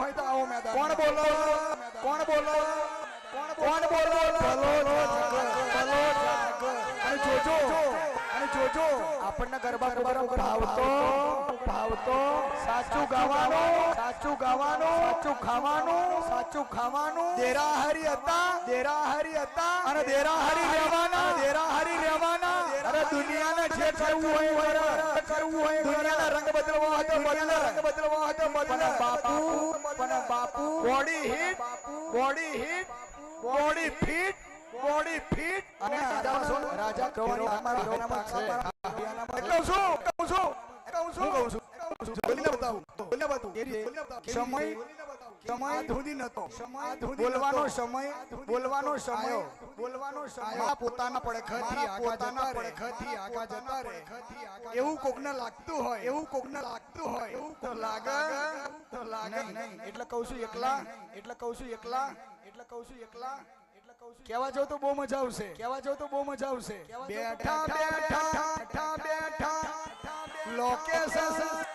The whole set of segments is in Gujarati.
હોય તો આવો મેદાન કોણ બોલો કોણ બોલો કોણ બોલો અને જોજો આપણને ગરબા કરવાનો ભાવતો સાચું ગાવાનું સાચું ખાવાનું દેરાહરી હતા અને દેરાહરી રહેવાના અરે દુનિયાને જે કરવું હોય દુનિયાના રંગ બદલવા હતો પણ બાપુ બોડી ફિટ અને રાજા બોલવાનો સમય પોતાના પડખેથી આગા જતા રહે એવું કોકને લાગતું હોય તો લાગે નહીં એટલે કહું છું એકલા કેવા જાવ તો બહુ મજા આવશે બેઠા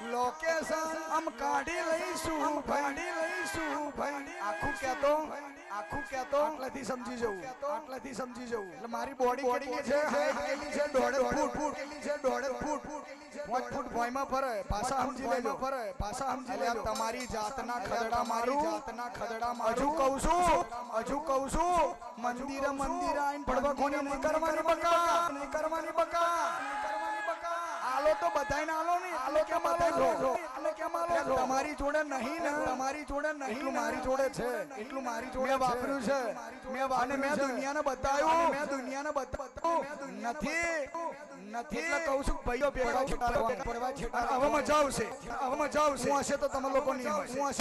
લોકેશન આમ કાઢી લઈશું ભાઈ આખું કહેતો આટલાથી સમજી જવું એટલે મારી બોડી કેટલી છે હાઈટ કેટલી છે 1.5 ફૂટ 5 ફૂટ ભોયમાં ફરે ભાષા સમજી લેજો તમારી જાતના ખદડા મારું હજુ કહું છું મંદિર આઈને પડવા કોને નહીં કરવાની બકા આલો તો બધાઈને આલો નહીં આલો કેમ આલો છો તમારી જોડે નહીં એટલું મારી જોડે છે મેં વાપર્યું છે મેં દુનિયાને બતાવ્યું નથી એટલે કહું છું ભાઈઓ ભેગા હવે મજા આવશે હું હશે તો તમે લોકો નહીં હોય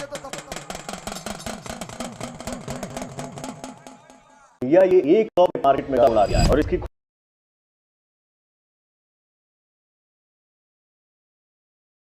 ये 100 मार्केट में डाला गया है और इसकी